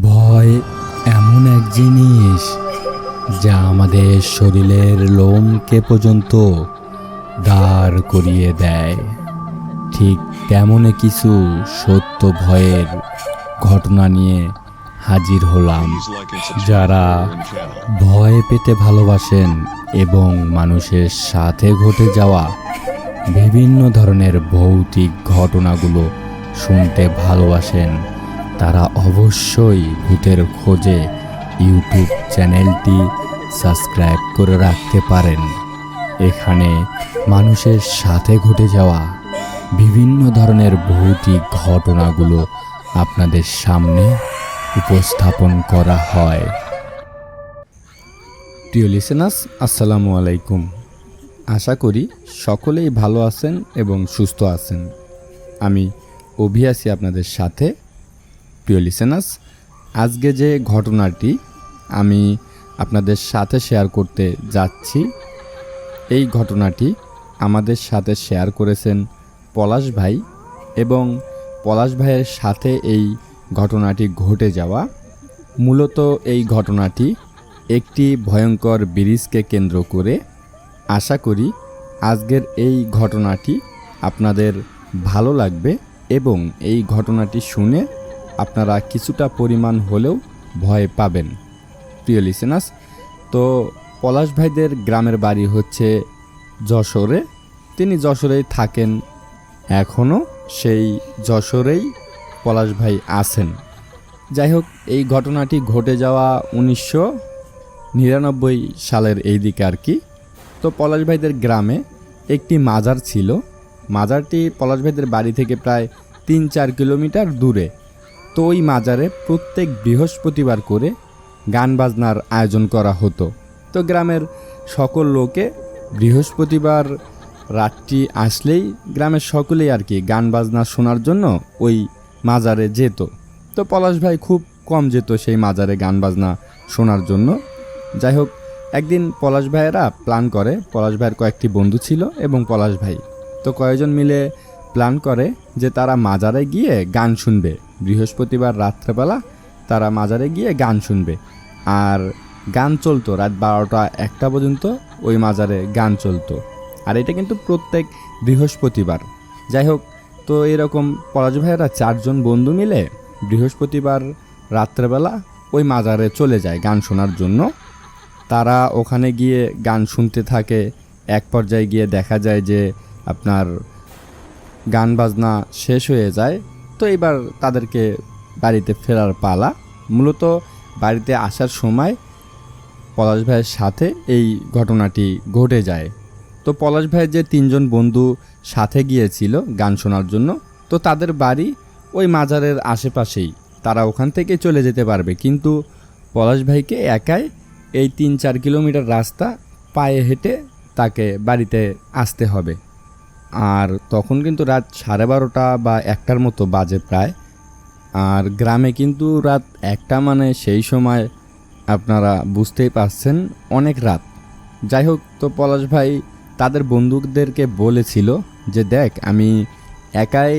ভয় এমন এক জিনিস যা আমাদের শরীরের লোমকে পর্যন্ত দাঁড় করিয়ে দেয়। ঠিক তেমনই কিছু সত্য ভয়ের ঘটনা নিয়ে হাজির হলাম। যারা ভয় পেতে ভালোবাসেন এবং মানুষের সাথে ঘটে যাওয়া বিভিন্ন ধরনের ভৌতিক ঘটনাগুলো শুনতে ভালোবাসেন, তারা অবশ্যই ভূতের খোঁজে ইউটিউব চ্যানেলটি সাবস্ক্রাইব করে রাখতে পারেন। এখানে মানুষের সাথে ঘটে যাওয়া বিভিন্ন ধরনের ভৌতিক ঘটনাগুলো আপনাদের সামনে উপস্থাপন করা হয়। প্রিয় লিসেনার্স, আসসালামু আলাইকুম। আশা করি সকলেই ভালো আছেন এবং সুস্থ আছেন। আমি অভি আছি আপনাদের সাথে। প্রিয় লিসেনার্স, আজকে যে ঘটনাটি আমি আপনাদের সাথে শেয়ার করতে যাচ্ছি, এই ঘটনাটি আমাদের সাথে শেয়ার করেছেন পলাশ ভাই, এবং পলাশ ভাইয়ের সাথে এই ঘটনাটি ঘটে যাওয়া। মূলত এই ঘটনাটি একটি ভয়ঙ্কর ব্রিজকে কেন্দ্র করে। আশা করি আজকের এই ঘটনাটি আপনাদের ভালো লাগবে এবং এই ঘটনাটি শুনে আপনারা কিছুটা পরিমাণ হলেও ভয় পাবেন। প্রিয় লিসেনার্স, তো পলাশ ভাইদের গ্রামের বাড়ি হচ্ছে যশোরে। তিনি যশোরেই থাকেন, এখনও সেই যশোরেই পলাশ ভাই আছেন। যাই হোক, এই ঘটনাটি ঘটে যাওয়া 1999 সালের এই দিকে আর কি। তো পলাশ ভাইদের গ্রামে একটি মাজার ছিল। মাজারটি পলাশ ভাইদের বাড়ি থেকে প্রায় 3-4 কিলোমিটার দূরে। তো ওই মাজারে প্রত্যেক বৃহস্পতিবার করে গান বাজনার আয়োজন করা হতো। তো গ্রামের সকল লোকে বৃহস্পতিবার রাতটি আসলেই গ্রামের সকলেই আর কি গান বাজনা শোনার জন্য ওই মাজারে যেত। তো পলাশ ভাই খুব কম যেত সেই মাজারে গান বাজনা শোনার জন্য। যাই হোক, একদিন পলাশ ভাইয়েরা প্ল্যান করে, পলাশ ভাইয়ের কয়েকটি বন্ধু ছিল এবং পলাশ ভাই, তো কয়েকজন মিলে প্ল্যান করে যে তারা মাজারে গিয়ে গান শুনবে। বৃহস্পতিবার রাত্রেবেলা তারা মাজারে গিয়ে গান শুনবে। আর গান চলতো রাত 12টা-1টা পর্যন্ত ওই মাজারে গান চলতো। আর এটা কিন্তু প্রত্যেক বৃহস্পতিবার। যাই হোক, তো এরকম পলাশ ভাইয়েরা 4 জন বন্ধু মিলে বৃহস্পতিবার রাত্রেবেলা ওই মাজারে চলে যায় গান শোনার জন্য। তারা ওখানে গিয়ে গান শুনতে থাকে। এক পর্যায়ে গিয়ে দেখা যায় যে আপনার গান বাজনা শেষ হয়ে যায়। তো এবার তাদেরকে বাড়িতে ফেরার পালা। মূলত বাড়িতে আসার সময় পলাশ ভাইয়ের সাথে এই ঘটনাটি ঘটে যায়। তো পলাশ ভাইয়ের যে 3 জন বন্ধু সাথে গিয়েছিল গান শোনার জন্য, তো তাদের বাড়ি ওই মাজারের আশেপাশেই, তারা ওখান থেকে চলে যেতে পারবে। কিন্তু পলাশ ভাইকে একাই এই 3-4 কিলোমিটার রাস্তা পায়ে হেঁটে তাকে বাড়িতে আসতে হবে। আর তখন কিন্তু রাত 12:30 বা 1টার মতো বাজে প্রায়। আর গ্রামে কিন্তু রাত 1টা মানে সেই সময় আপনারা বুঝতেই পারছেন অনেক রাত। যাই হোক, তো পলাশ ভাই তাদের বন্ধুদেরকে বলেছিল যে দেখ, আমি একাই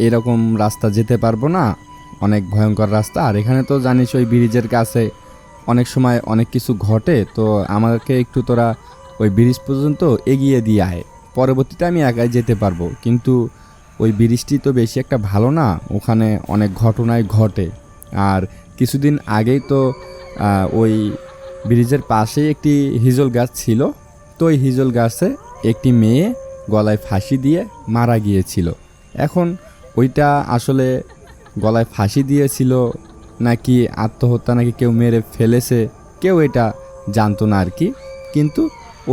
এরকম রাস্তা যেতে পারবো না, অনেক ভয়ঙ্কর রাস্তা। আর এখানে তো জানিস ওই ব্রিজের কাছে অনেক সময় অনেক কিছু ঘটে, তো আমাকে একটু তোরা ওই ব্রিজ পর্যন্ত এগিয়ে দিয়ে আয়, পরবর্তীতে আমি একাই যেতে পারবো। কিন্তু ওই ব্রিজটি তো বেশি একটা ভালো না, ওখানে অনেক ঘটনাই ঘটে। আর কিছুদিন আগেই তো ওই ব্রিজের পাশেই একটি হিজল গাছ ছিল। তো ওই হিজল গাছে একটি মেয়ে গলায় ফাঁসি দিয়ে মারা গিয়েছিল। এখন ওইটা আসলে গলায় ফাঁসি দিয়েছিল নাকি আত্মহত্যা, নাকি কেউ মেরে ফেলেছে, কেউ এটা জানতো না আর কি। কিন্তু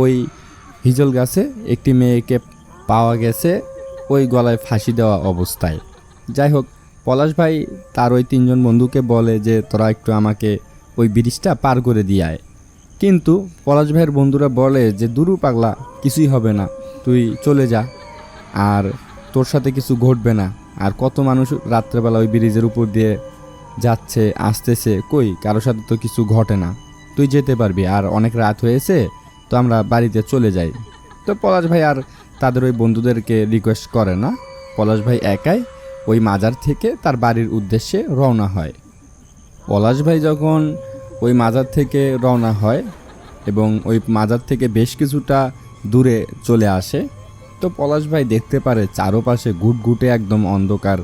ওই হিজল গাছে একটি মেয়েকে পাওয়া গেছে ওই গলায় ফাঁসি দেওয়া অবস্থায়। যাই হোক, পলাশ ভাই তার ওই 3 জন বন্ধুকে বলে যে তোরা একটু আমাকে ওই ব্রিজটা পার করে দিয়ে আয়। কিন্তু পলাশ ভাইয়ের বন্ধুরা বলে যে দুরু পাগলা, কিছুই হবে না, তুই চলে যা, আর তোর সাথে কিছু ঘটবে না। আর কত মানুষ রাত্রেবেলা ওই ব্রিজের উপর দিয়ে যাচ্ছে আসতেছে, কই কারোর সাথে তো কিছু ঘটে না, তুই যেতে পারবি, আর অনেক রাত হয়েছে, তো আমরা বাড়িতে চলে যাই। তো পলাশ ভাই আর তাদের ওই বন্ধুদেরকে রিকোয়েস্ট করে না, পলাশ ভাই একাই ওই মাজার থেকে তার বাড়ির উদ্দেশ্যে রওনা হয়। পলাশ ভাই যখন ওই মাজার থেকে রওনা হয় এবং ওই মাজার থেকে বেশ কিছুটা দূরে চলে আসে, তো পলাশ ভাই দেখতে পারে চারপাশে ঘুটঘুটে একদম অন্ধকার,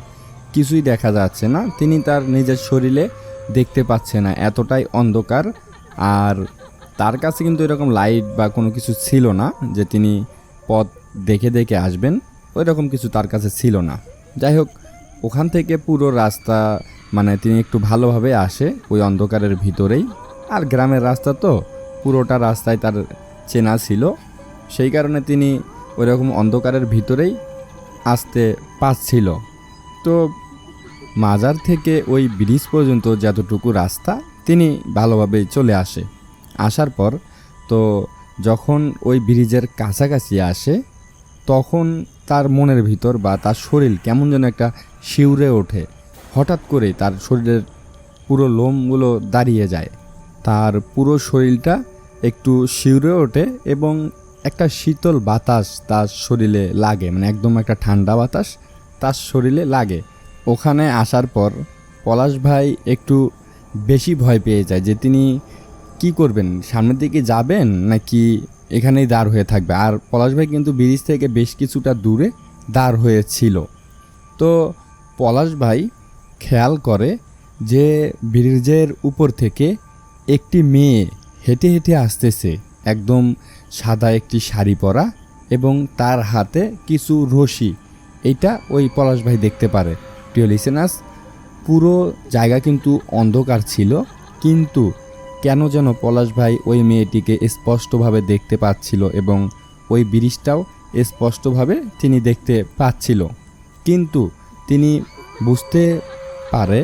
কিছুই দেখা যাচ্ছে না। তিনি তার নিজের শরীরে দেখতে পাচ্ছে না, এতটাই অন্ধকার। আর তার কাছে কিন্তু এরকম লাইট বা কোনো কিছু ছিল না যে তিনি পথ দেখে দেখে আসবেন, ওই রকম কিছু তার কাছে ছিল না। যাই হোক, ওখান থেকে পুরো রাস্তা মানে তিনি একটু ভালোভাবে আসে ওই অন্ধকারের ভিতরেই। আর গ্রামের রাস্তা তো, পুরোটা রাস্তায় তার চেনা ছিল, সেই কারণে তিনি ওই রকম অন্ধকারের ভিতরেই আসতে পারছিল। তো মাজার থেকে ওই ব্রিজ পর্যন্ত যতটুকু রাস্তা তিনি ভালোভাবেই চলে আসে। আসার পর তো যখন ওই ব্রিজের কাছাকাছি আসে, তখন তার মনের ভিতর বা তার শরীর কেমন যেন একটা শিউরে ওঠে। হঠাৎ করে তার শরীরের পুরো লোমগুলো দাঁড়িয়ে যায়, তার পুরো শরীরটা একটু শিউরে ওঠে এবং একটা শীতল বাতাস তার শরীরে লাগে, মানে একদম একটা ঠান্ডা বাতাস তার শরীরে লাগে। ওখানে আসার পর পলাশ ভাই একটু বেশি ভয় পেয়ে যায় যে তিনি কি করবেন, সামনের দিকে যাবেন নাকি এখানেই দাঁড় হয়ে থাকবে। আর পলাশ ভাই কিন্তু ব্রিজ থেকে বেশ কিছুটা দূরে দাঁড় হয়েছিল। তো পলাশ ভাই খেয়াল করে যে ব্রিজের উপর থেকে একটি মেয়ে হেঁটে হেঁটে আসতেছে, একদম সাদা একটি শাড়ি পরা এবং তার হাতে কিছু রশি। এইটা ওই পলাশ ভাই দেখতে পারে। প্রিয় লিসেনার্স, পুরো জায়গা কিন্তু অন্ধকার ছিল, কিন্তু কেন যেন পলাশ ভাই ওই মেয়েটিকে স্পষ্টভাবে দেখতে পাচ্ছিল এবং ওই ব্রিজটাও স্পষ্টভাবে তিনি দেখতে পাচ্ছিল। কিন্তু তিনি বুঝতে পারে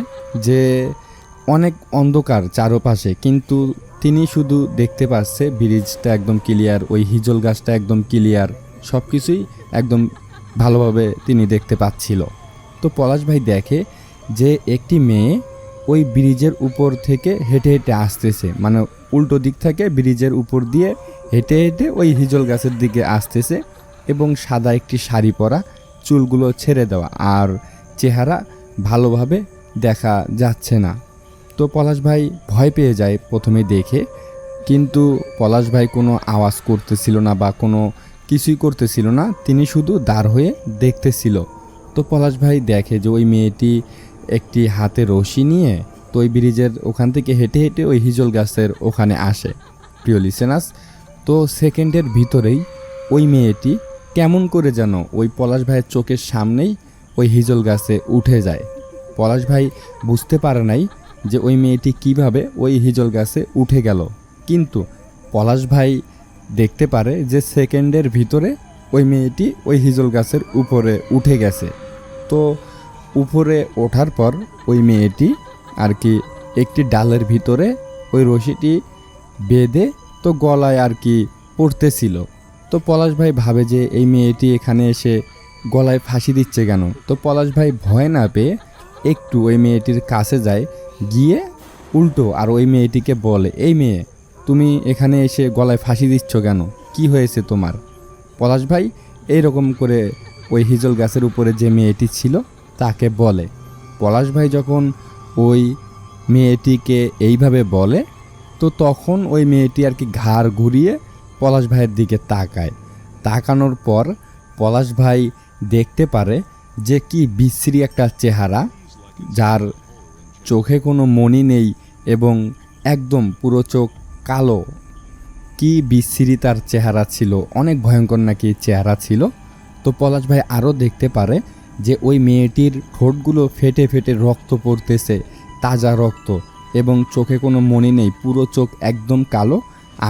যে অনেক অন্ধকার চারপাশে, কিন্তু তিনি শুধু দেখতে পাচ্ছে ব্রিজটা একদম ক্লিয়ার, ওই হিজল গাছটা একদম ক্লিয়ার, সব কিছুই একদম ভালোভাবে তিনি দেখতে পাচ্ছিল। তো পলাশ ভাই দেখে যে একটি মেয়ে ওই ব্রিজের উপর থেকে হেঁটে হেঁটে আসতেছে, মানে উল্টো দিক থেকে ব্রিজের উপর দিয়ে হেঁটে হেঁটে ওই হিজল গাছের দিকে আসতেছে এবং সাদা একটি শাড়ি পরা, চুলগুলো ছেড়ে দেওয়া, আর চেহারা ভালোভাবে দেখা যাচ্ছে না। তো পলাশ ভাই ভয় পেয়ে যায় প্রথমে দেখে, কিন্তু পলাশ ভাই কোনো আওয়াজ করতেছিল না বা কোনো কিছুই করতেছিল না, তিনি শুধু দাঁড় হয়ে দেখতেছিল। তো পলাশ ভাই দেখে যে ওই মেয়েটি একটি হাতে রশি নিয়ে তো ওই ব্রিজের ওখান থেকে হেঁটে হেঁটে ওই হিজল গাছের ওখানে আসে। প্রিয় লিসেনার্স, তো সেকেন্ডের ভিতরেই ওই মেয়েটি কেমন করে যেন ওই পলাশ ভাইয়ের চোখের সামনেই ওই হিজল গাছে উঠে যায়। পলাশ ভাই বুঝতে পারে নাই যে ওই মেয়েটি কিভাবে ওই হিজল গাছে উঠে গেল, কিন্তু পলাশ ভাই দেখতে পারে যে সেকেন্ডের ভিতরে ওই মেয়েটি ওই হিজল গাছের উপরে উঠে গেছে। তো উপরে ওঠার পর ওই মেয়েটি আর কি একটি ডালের ভিতরে ওই রশিটি বেঁধে তো গলায় আর কি পড়তেছিল। তো পলাশ ভাই ভাবে যে এই মেয়েটি এখানে এসে গলায় ফাঁসি দিচ্ছে কেন। তো পলাশ ভাই ভয় না পেয়ে একটু ওই মেয়েটির কাছে যায়, গিয়ে উল্টো আর ওই মেয়েটিকে বলে, এই মেয়ে, তুমি এখানে এসে গলায় ফাঁসি দিচ্ছ কেন, কি হয়েছে তোমার? পলাশ ভাই এইরকম করে ওই হিজল গাছের উপরে যে মেয়েটি ছিল তাকে বলে। পলাশ ভাই যখন ওই মেয়েটিকে এইভাবে বলে, তো তখন ওই মেয়েটি আর কি ঘাড় ঘুরিয়ে পলাশ ভাইয়ের দিকে তাকায়। তাকানোর পর পলাশ ভাই দেখতে পারে যে কি বিশ্রী একটা চেহারা, যার চোখে কোনো মণি নেই এবং একদম পুরো চোখ কালো। কি বিশ্রী তার চেহারা ছিল, অনেক ভয়ঙ্কর নাকি চেহারা ছিল। তো পলাশ ভাই আরও দেখতে পারে যে ওই মেয়েটির ঠোঁটগুলো ফেটে ফেটে রক্ত পড়তেছে, তাজা রক্ত, এবং চোখে কোনো মণি নেই, পুরো চোখ একদম কালো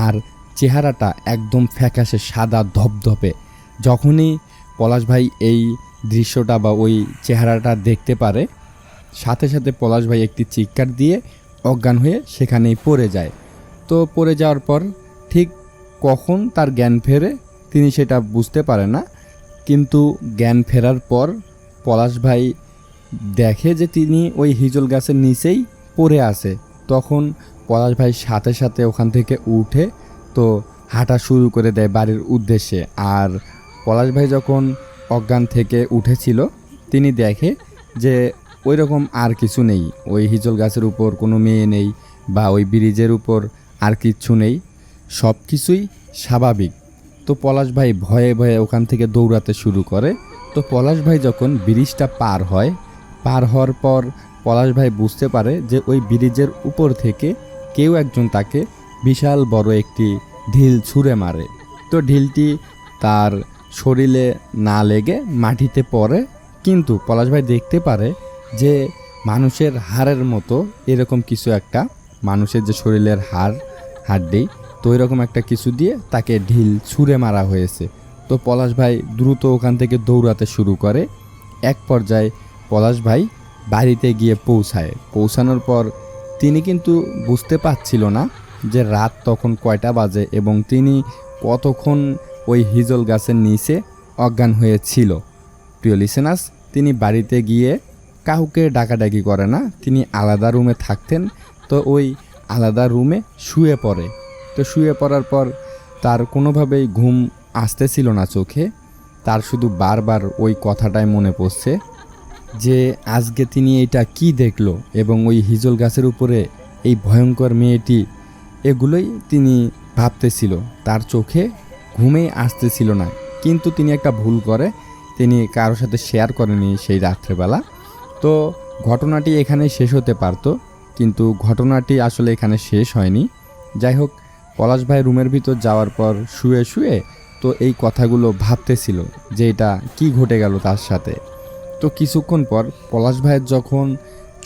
আর চেহারাটা একদম ফ্যাকাশে সাদা ধপধপে। যখনই পলাশ ভাই এই দৃশ্যটা বা ওই চেহারাটা দেখতে পারে, সাথে সাথে পলাশ ভাই একটি চিৎকার দিয়ে অজ্ঞান হয়ে সেখানেই পড়ে যায়। তো পড়ে যাওয়ার পর ঠিক কখন তার জ্ঞান ফেরে তিনি সেটা বুঝতে পারে না, কিন্তু জ্ঞান ফেরার পর পলাশ ভাই দেখে যে তিনি ওই হিজল গাছের নিচেই পড়ে আছে। তখন পলাশ ভাই সাথে সাথে ওখান থেকে উঠে তো হাঁটা শুরু করে দেয় বাড়ির উদ্দেশ্যে। আর পলাশ ভাই যখন অজ্ঞান থেকে উঠেছিল তিনি দেখে যে ওই রকম আর কিছু নেই, ওই হিজল গাছের উপর কোনো মেয়ে নেই বা ওই ব্রিজের উপর আর কিচ্ছু নেই, সব কিছুই স্বাভাবিক। তো পলাশ ভাই ভয়ে ভয়ে ওখান থেকে দৌড়াতে শুরু করে। তো পলাশ ভাই যখন ব্রিজটা পার হওয়ার পর পলাশ ভাই বুঝতে পারে যে ওই ব্রিজের উপর থেকে কেউ একজন তাকে বিশাল বড় একটি ঢিল ছুঁড়ে মারে। তো ঢিলটি তার শরীরে না লেগে মাটিতে পড়ে, কিন্তু পলাশ ভাই দেখতে পারে যে মানুষের হাড়ের মতো এরকম কিছু একটা, মানুষের যে শরীরের হাড় তো এরকম একটা কিছু দিয়ে তাকে ঢিল ছুঁড়ে মারা হয়েছে। তো পলাশ ভাই দ্রুত ওখান থেকে দৌড়াতে শুরু করে। এক পর্যায়ে পলাশ ভাই বাড়িতে গিয়ে পৌঁছানোর পর তিনি কিন্তু বুঝতে পারছিল না যে রাত তখন কয়টা বাজে এবং তিনি কতক্ষণ ওই হিজল গাছের নিচে অজ্ঞান হয়েছিল। প্রিয় লিসেনার্স, তিনি বাড়িতে গিয়ে কাউকে ডাকাডাকি করে না, তিনি আলাদা রুমে থাকতেন। তো ওই আলাদা রুমে শুয়ে পড়ে। তো শুয়ে পড়ার পর তার কোনোভাবেই ঘুম আসতেছিল না চোখে, তার শুধু বারবার ওই কথাটাই মনে পড়ছে যে আজকে তিনি এটা কি দেখলো এবং ওই হিজল গাছের উপরে এই ভয়ঙ্কর মেয়েটি, এগুলোই তিনি ভাবতেছিল। তার চোখে ঘুমেই আসতেছিল না, কিন্তু তিনি একটা ভুল করে, তিনি কারোর সাথে শেয়ার করেনি সেই রাত্রেবেলা। তো ঘটনাটি এখানে শেষ হতে পারত, কিন্তু ঘটনাটি আসলে এখানে শেষ হয়নি। যাই হোক, পলাশ ভাই রুমের ভিতর যাওয়ার পর শুয়ে শুয়ে তো এই কথাগুলো ভাবতেছিল যে এটা কি ঘটে গেল তার সাথে। তো কিছুক্ষণ পর পলাশ ভাইয়ের যখন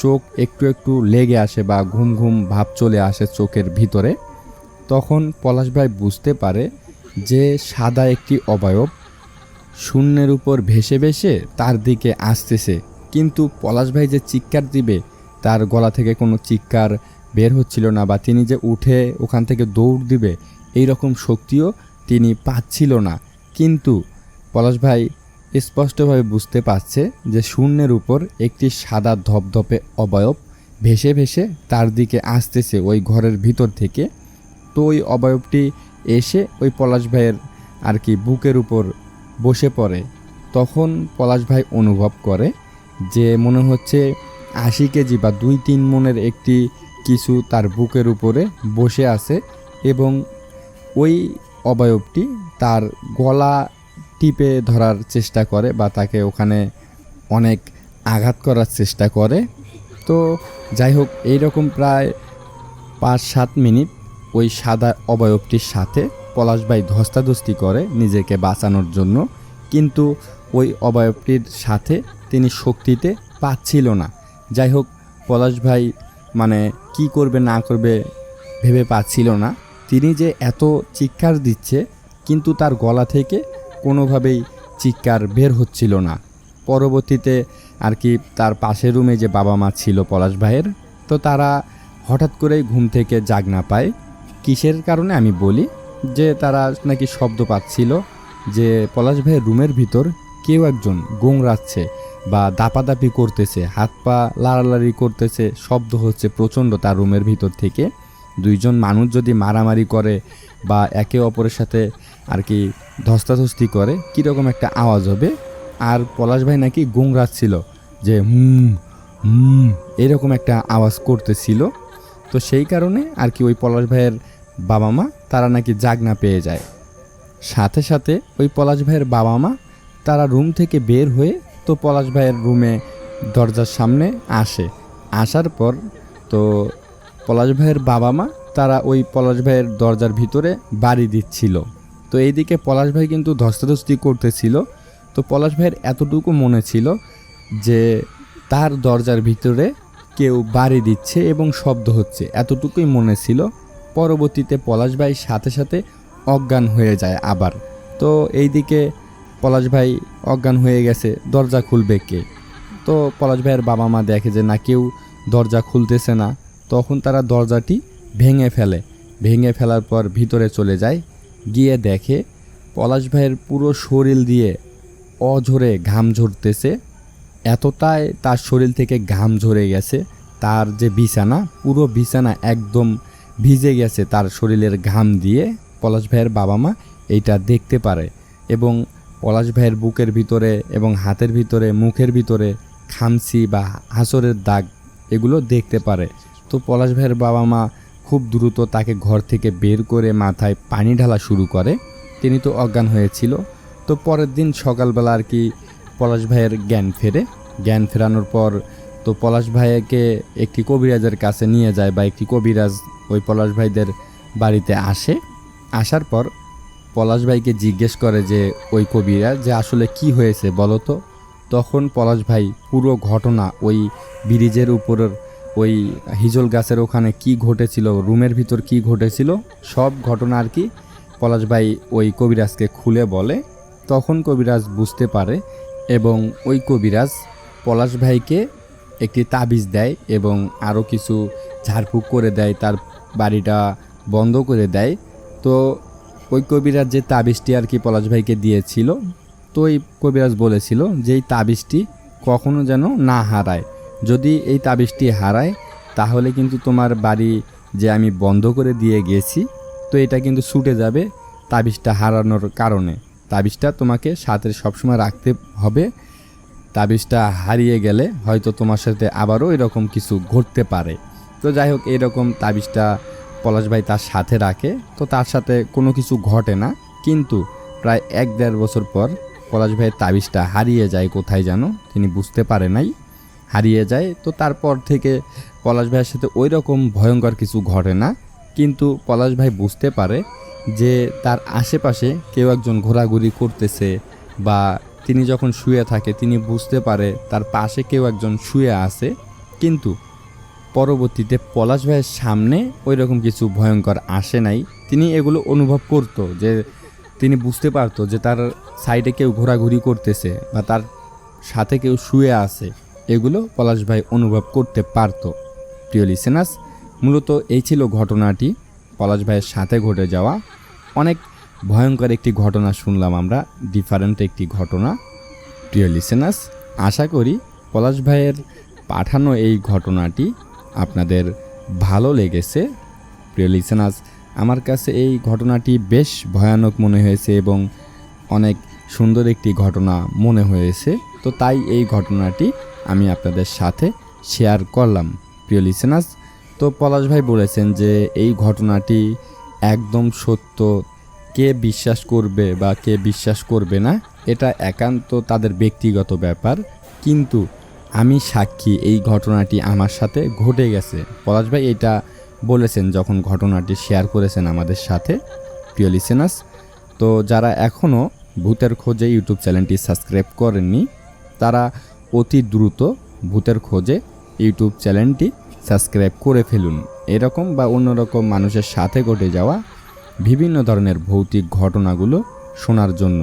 চোখ একটু একটু লেগে আসে বা ঘুম ঘুম ভাব চলে আসে চোখের ভিতরে, তখন পলাশ ভাই বুঝতে পারে যে সাদা একটি অবয়ব শূন্যের উপর ভেসে ভেসে তার দিকে আসতেছে। কিন্তু পলাশ ভাই যে চিৎকার দিবে, তার গলা থেকে কোনো চিৎকার বের হচ্ছিল না, বা তিনি যে উঠে ওখান থেকে দৌড় দিবে এই রকম শক্তিও তিনি পাচ্ছিল না। কিন্তু পলাশ ভাই স্পষ্টভাবে বুঝতে পারছে যে শূন্যের উপর একটি সাদা ধপধপে অবয়ব ভেসে ভেসে তার দিকে আসতেছে ওই ঘরের ভিতর থেকে। তো ওই অবয়বটি এসে ওই পলাশ ভাইয়ের আর কি বুকের উপর বসে পড়ে। তখন পলাশ ভাই অনুভব করে যে মনে হচ্ছে 80 কেজি বা 2-3 মনের একটি কিছু তার বুকের উপরে বসে আছে, এবং ওই অবয়বটি তার গলা টিপে ধরার চেষ্টা করে বা তাকে ওখানে অনেক আঘাত করার চেষ্টা করে। তো যাই হোক, এইরকম প্রায় 5-7 মিনিট ওই সাদা অবয়বটির সাথে পলাশ ভাই ধস্তাধস্তি করে নিজেকে বাঁচানোর জন্য, কিন্তু ওই অবয়বটির সাথে তিনি শক্তিতে পাচ্ছিল না। যাই হোক, পলাশ ভাই মানে কি করবে না করবে ভেবে পাচ্ছিল না। তিনি যে এত চিৎকার দিচ্ছে, কিন্তু তার গলা থেকে কোনোভাবেই চিৎকার বের হচ্ছিল না। পরবর্তীতে আর কি তার পাশের রুমে যে বাবা মা ছিল পলাশ ভাইয়ের, তো তারা হঠাৎ করেই ঘুম থেকে জাগ না পায়। কিসের কারণে আমি বলি, যে তারা নাকি শব্দ পাচ্ছিল যে পলাশ ভাইয়ের রুমের ভিতর কেউ একজন গোংরাচ্ছে বা দাপাদাপি করতেছে, হাত পা লাড়ালাড়ি করতেছে, শব্দ হচ্ছে প্রচণ্ড তার রুমের ভিতর থেকে। দুইজন মানুষ যদি মারামারি করে বা একে অপরের সাথে আর কি ধস্তাধস্তি করে, কীরকম একটা আওয়াজ হবে। আর পলাশ ভাই নাকি গোংরাচ্ছিল যে এরকম একটা আওয়াজ করতেছিল। তো সেই কারণে আর কি ওই পলাশ ভাইয়ের বাবা মা তারা নাকি জাগ না পেয়ে যায়। সাথে সাথে ওই পলাশ ভাইয়ের বাবা মা তারা রুম থেকে বের হয়ে তো পলাশ ভাইয়ের রুমে দরজার সামনে আসার পর তো পলাশ ভাইয়ের বাবা মা তারা ওই পলাশ ভাইয়ের দরজার ভিতরে বাড়ি দিচ্ছিল। তো এইদিকে পলাশ ভাই কিন্তু ধস্তাধস্তি করতেছিল। তো পলাশ ভাইয়ের এতটুকু মনে ছিল যে তার দরজার ভিতরে কেউ বাড়ি দিচ্ছে এবং শব্দ হচ্ছে, এতটুকুই মনে ছিল। পরবর্তীতে পলাশ ভাই সাথে সাথে অজ্ঞান হয়ে যায় আবার। তো এইদিকে পলাশ ভাই অজ্ঞান হয়ে গেছে, দরজা খুলবে কে? তো পলাশ ভাইয়ের বাবা মা দেখে যে না, কেউ দরজা খুলতেছে না। তখন তারা দরজাটি ভেঙে ফেলার পর ভিতরে চলে যায়। গিয়ে দেখে পলাশ ভাইয়ের পুরো শরীর দিয়ে অঝরে ঘাম ঝরতেছে, এতটাই তার শরীর থেকে ঘাম ঝরে গেছে। তার যে বিছানা, পুরো বিছানা একদম ভিজে গেছে তার শরীরের ঘাম দিয়ে। পলাশ ভাইয়ের বাবা মা এইটা দেখতে পারে এবং পলাশ ভাইয়ের বুকের ভিতরে এবং হাতের ভিতরে, মুখের ভিতরে খামচি বা হাঁচড়ের দাগ এগুলো দেখতে পারে। তো পলাশ ভাইয়ের বাবা মা খুব দ্রুত তাকে ঘর থেকে বের করে মাথায় পানি ঢালা শুরু করে। তিনি তো অজ্ঞান হয়েছিল। তো পরের দিন সকালবেলা আর কি পলাশ ভাইয়ের জ্ঞান ফেরে। জ্ঞান ফেরানোর পর তো পলাশ ভাইকে একটি কবিরাজের কাছে নিয়ে যায়, বা একটি কবিরাজ ওই পলাশ ভাইদের বাড়িতে আসে। আসার পর পলাশ ভাইকে জিজ্ঞেস করে যে ওই কবিরাজ যে আসলে কি হয়েছে বলো তো। তখন পলাশ ভাই পুরো ঘটনা, ওই ব্রিজের উপরের ওই হিজল গাছের ওখানে কি ঘটেছিল, রুমের ভিতর কি ঘটেছিল, সব ঘটনা আর কি পলাশ ভাই ওই কবিরাজকে খুলে বলে। তখন কবিরাজ বুঝতে পারে এবং ওই কবিরাজ পলাশ ভাইকে একটি তাবিজ দেয় এবং আরও কিছু ঝাড়ফুঁক করে দেয়, তার বাড়িটা বন্ধ করে দেয়। তো ওই কবিরাজ যে তাবিজটি আর কি পলাশ ভাইকে দিয়েছিল, তো এই কবিরাজ বলেছিল যে এই তাবিজটি কখনো যেন না হারায়। যদি এই তাবিজটি হারায় তাহলে কিন্তু তোমার বাড়ি যে আমি বন্ধ করে দিয়ে গেছি, তো এটা কিন্তু ছুটে যাবে তাবিজটা হারানোর কারণে। তাবিজটা তোমাকে সাথে সবসময় রাখতে হবে। তাবিজটা হারিয়ে গেলে হয়তো তোমার সাথে আবারও এরকম কিছু ঘটতে পারে। তো যাই হোক, এরকম তাবিজটা পলাশ ভাই তার সাথে রাখে। তো তার সাথে কোনো কিছু ঘটে না, কিন্তু প্রায় 1-1.5 বছর পর পলাশ ভাইয়ের তাবিজটা হারিয়ে যায় কোথায় যেন, তিনি বুঝতে পারে নাই, হারিয়ে যায়। তো তারপর থেকে পলাশ ভাইয়ের সাথে ওই রকম ভয়ঙ্কর কিছু ঘটে না, কিন্তু পলাশ ভাই বুঝতে পারে যে তার আশেপাশে কেউ একজন ঘোরাঘুরি করতেছে, বা তিনি যখন শুয়ে থাকে তিনি বুঝতে পারে তার পাশে কেউ একজন শুয়ে আছে। কিন্তু পরবর্তীতে পলাশ ভাইয়ের সামনে ওই রকম কিছু ভয়ঙ্কর আসে নাই। তিনি এগুলো অনুভব করতো, যে তিনি বুঝতে পারতো যে তার সাইডে কেউ ঘোরাঘুরি করতেছে বা তার সাথে কেউ শুয়ে আছে, এগুলো পলাশ ভাই অনুভব করতে পারতো। প্রিয় লিসেনার্স, মূলত এই ছিল ঘটনাটি, পলাশ ভাইয়ের সাথে ঘটে যাওয়া অনেক ভয়ঙ্কর একটি ঘটনা শুনলাম আমরা, ডিফারেন্ট একটি ঘটনা। প্রিয় লিসেনার্স, আশা করি পলাশ ভাইয়ের পাঠানো এই ঘটনাটি আপনাদের ভালো লেগেছে। প্রিয় লিসেনার্স, আমার কাছে এই ঘটনাটি বেশ ভয়ানক মনে হয়েছে এবং অনেক সুন্দর একটি ঘটনা মনে হয়েছে। তো তাই এই ঘটনাটি আমি আপনাদের সাথে শেয়ার করলাম। প্রিয় লিসেনার্স, তো পলাশ ভাই বলেছেন যে এই ঘটনাটি একদম সত্য। কে বিশ্বাস করবে বা কে বিশ্বাস করবে না এটা একান্ত তাদের ব্যক্তিগত ব্যাপার, কিন্তু আমি সাক্ষী এই ঘটনাটি আমার সাথে ঘটে গেছে। পলাশ ভাই এটা বলেছেন যখন ঘটনাটি শেয়ার করেছেন আমাদের সাথে। প্রিয় লিসেনার্স, তো যারা এখনও ভূতের খোঁজে ইউটিউব চ্যানেলটি সাবস্ক্রাইব করেননি, তারা অতি দ্রুত ভূতের খোঁজে ইউটিউব চ্যানেলটি সাবস্ক্রাইব করে ফেলুন। এরকম বা অন্যরকম মানুষের সাথে ঘটে যাওয়া বিভিন্ন ধরনের ভৌতিক ঘটনাগুলো শোনার জন্য।